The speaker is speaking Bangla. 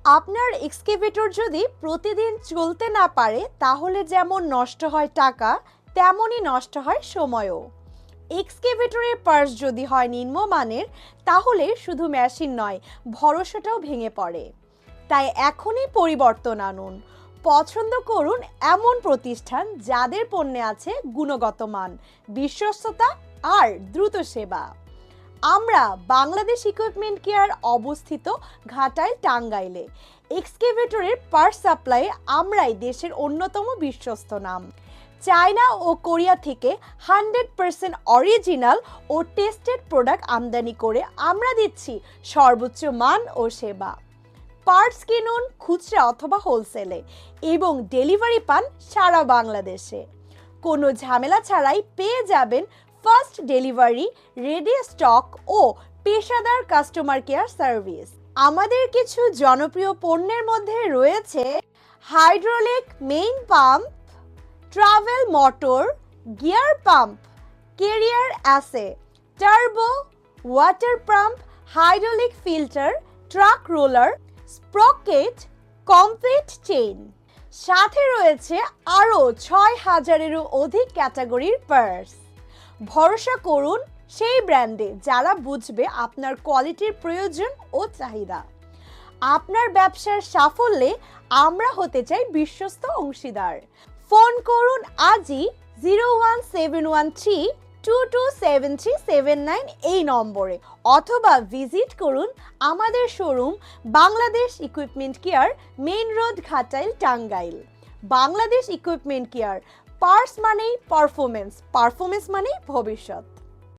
আপনার এক্সকেভেটর যদি প্রতিদিন চলতে না পারে তাহলে যেমন নষ্ট হয় টাকা, তেমনই নষ্ট হয় সময়ও। এক্সকেভেটরের পার্টস যদি হয় নিম্নমানের, তাহলে শুধু মেশিন নয়, ভরসাটাও ভেঙে পড়ে। তাই এখনই পরিবর্তন আনুন। পছন্দ করুন এমন প্রতিষ্ঠান যাদের পণ্যে আছে গুণগত মান, বিশ্বস্ততা আর দ্রুত সেবা। আমরা বাংলাদেশ ইকুইপমেন্ট কেয়ার অবস্থিত ঘাটাইল, টাঙ্গাইলে। এক্সকেভেটরের পার্ট সাপ্লাই আমরাই দেশের অন্যতম বিশ্বস্ত নাম। চায়না ও কোরিয়া থেকে 100% অরিজিনাল ও টেস্টেড প্রোডাক্ট আমদানি করে আমরা দিচ্ছি সর্বোচ্চ মান ও সেবা। পার্টস কিনুন খুচরা অথবা হোলসেলে এবং ডেলিভারি পান সারা বাংলাদেশে। কোনো ঝামেলা ছাড়াই পেয়ে যাবেন ফার্স্ট ডেলিভারি, রেডি স্টক ও পেশাদার কাস্টমার কেয়ার সার্ভিস। আমাদের কিছু জনপ্রিয় পণ্যের মধ্যে রয়েছে hydraulic main pump, travel motor, gear pump, career as, turbo, water pump, hydraulic filter, truck roller, sprocket, complete chain. সাথে রয়েছে আরও 6000-এরও অধিক ক্যাটাগরির পার্টস। ভরসা করুন সেই ব্র্যান্ডে যারা বুঝবে আপনার কোয়ালিটির প্রয়োজন ও চাহিদা। আপনার ব্যবসার সাফল্যে আমরা হতে চাই বিশ্বস্ত অংশীদার। ফোন করুন আজই 01713227379 এই নম্বরে, অথবা ভিজিট করুন আমাদের showroom Bangladesh equipment care, main road, Ghatail, Tangail. Bangladesh equipment care, parts মানেই পারফরমেন্স, পারফরমেন্স মানেই ভবিষ্যৎ।